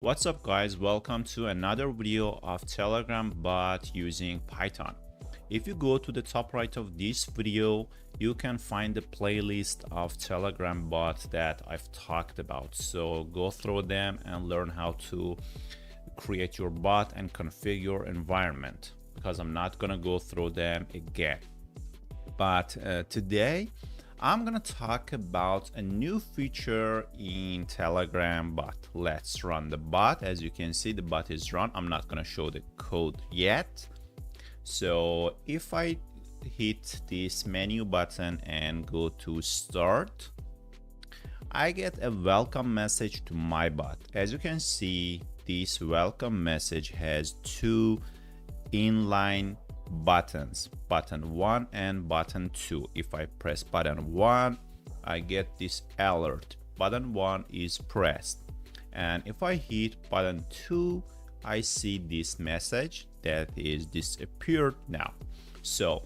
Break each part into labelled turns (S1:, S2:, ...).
S1: What's up guys, welcome to another video of Telegram bot using Python. If you go to the top right of this video, you can find the playlist of Telegram bot that I've talked about. So go through them and learn how to create your bot and configure your environment, because I'm not gonna go through them again. But today I'm gonna talk about a new feature in Telegram bot. Let's run the bot. As you can see, the bot is run. I'm not gonna show the code yet. So if I hit this menu button and go to start, I get a welcome message to my bot. As you can see, this welcome message has two inline buttons, button 1 and button 2. If I press button 1, I get this alert, button 1 is pressed, and if I hit button 2, I see this message that is disappeared now. So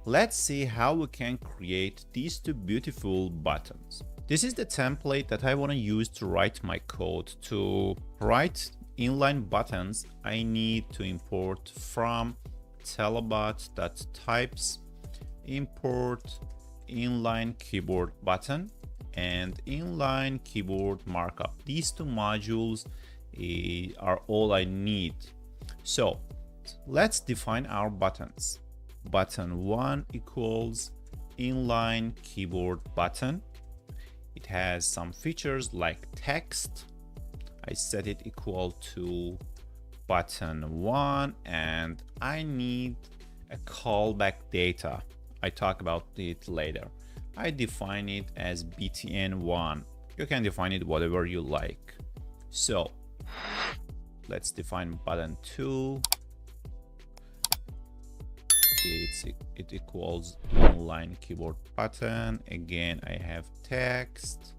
S1: let's see how we can create these two beautiful buttons. This is the template that I want to use to write my code. To write inline buttons, I need to import from telebot.types import inline keyboard button and inline keyboard markup. These two modules are all I need. So let's define our buttons. Button 1 equals inline keyboard button. It has some features like text. I set it equal to button 1, and I need a callback data. I talk about it later. I define it as btn1. You can define it whatever you like. So let's define button 2. It equals inline keyboard button. Again, I have text.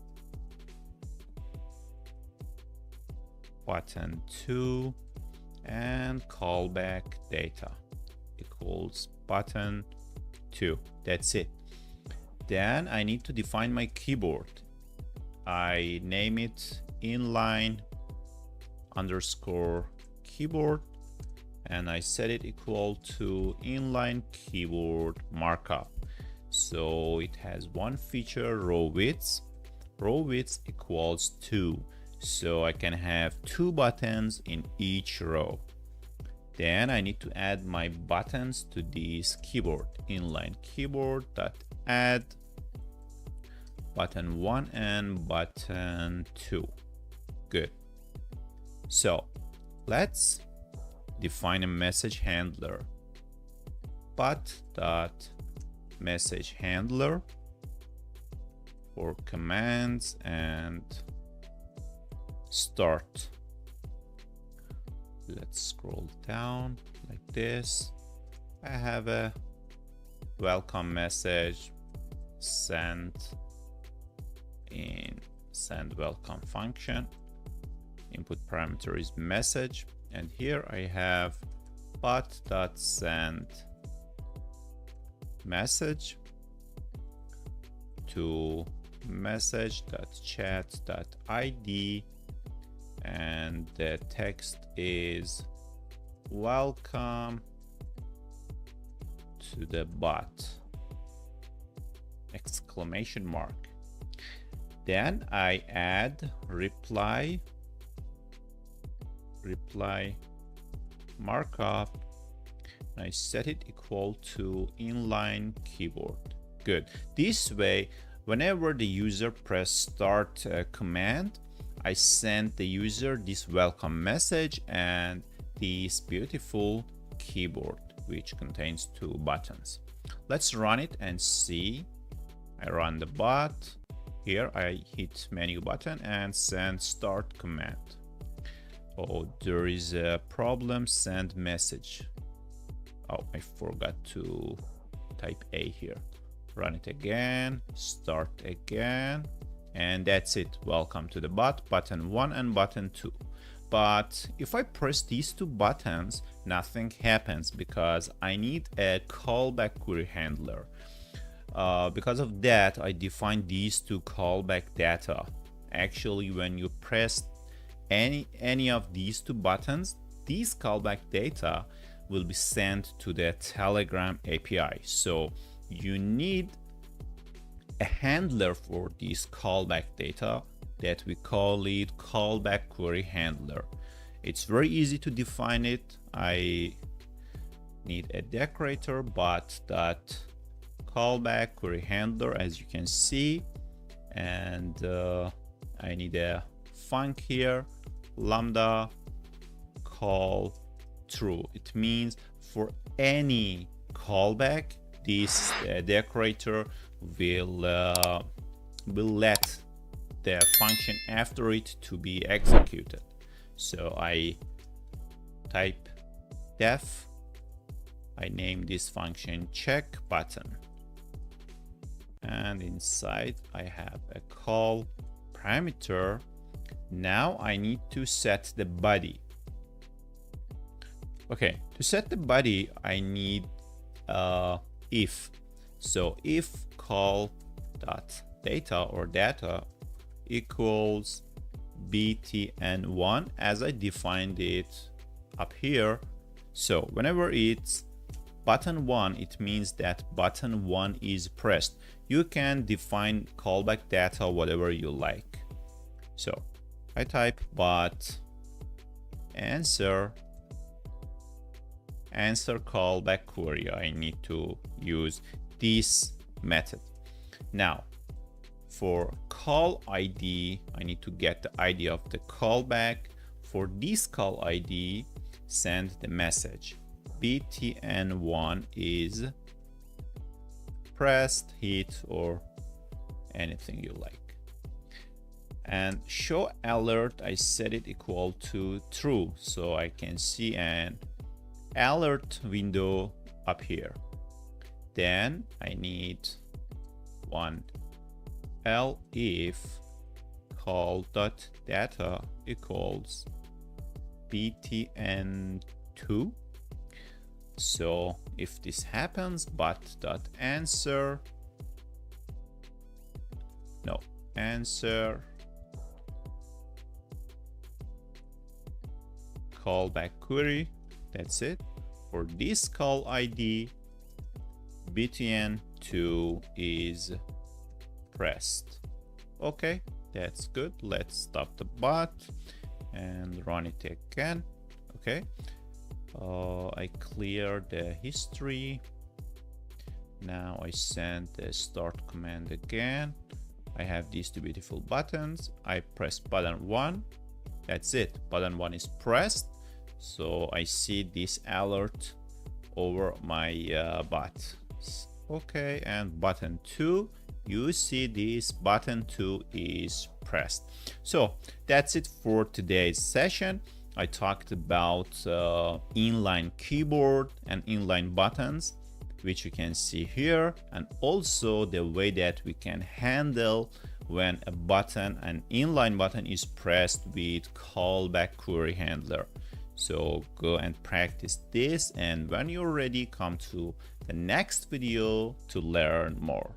S1: Button 2 and callback data equals button 2. That's it. Then I need to define my keyboard. I name it inline underscore keyboard, and I set it equal to inline keyboard markup. So it has one feature, row width. Row width equals 2. So I can have 2 buttons in each row. Then I need to add my buttons to this keyboard. Inline keyboard dot add button 1 and button 2. Good. So let's define a message handler. But.message handler for commands and start. Let's scroll down like this. I have a welcome message sent in send welcome function. Input parameter is message, and here I have bot.send message to message.chat.id, and the text is welcome to the bot exclamation mark. Then I add reply markup, and I set it equal to inline keyboard. Good. This way, whenever the user press start command, I send the user this welcome message and this beautiful keyboard, which contains 2 buttons. Let's run it and see. I run the bot. Here I hit menu button and send start command. Oh, there is a problem, send message. Oh, I forgot to type A here. Run it again, start again, and that's it. Welcome to the bot, button 1 and button 2. But if I press these 2 buttons, nothing happens because I need a callback query handler. Because of that, I defined these 2 callback data. Actually, when you press any of these two buttons, these callback data will be sent to the Telegram API. So you need a handler for this callback data that we call it Callback Query Handler. It's very easy to define it. I need a decorator, but that callback query handler, as you can see, and I need a func here, lambda call true. It means for any callback, this decorator will let the function after it to be executed. So I type def, I name this function check button, and inside I have a call parameter. Now I need to set the body. Okay, to set the body I need if. So if call dot data or data equals btn1 as I defined it up here. So whenever it's button 1, it means that button 1 is pressed. You can define callback data whatever you like. So I type but answer callback query. I need to use this method. Now for call ID, I need to get the ID of the callback. For this call ID, send the message btn1 is pressed, hit, or anything you like. And show alert, I set it equal to true, so I can see an alert window up here. Then I need one if call.data equals btn2. So if this happens, answer callback query. That's it. For this call ID, btn2 is pressed. Okay, that's good. Let's stop the bot and run it again. Okay, I clear the history. Now I send the start command again. I have these two beautiful buttons. I press button 1. That's it. Button 1 is pressed. So I see this alert over my bot. Okay, and button 2, you see this button 2 is pressed. So that's it for today's session. I talked about inline keyboard and inline buttons, which you can see here, and also the way that we can handle when a button, an inline button, is pressed with callback query handler. So go and practice this, and when you're ready, come to the next video to learn more.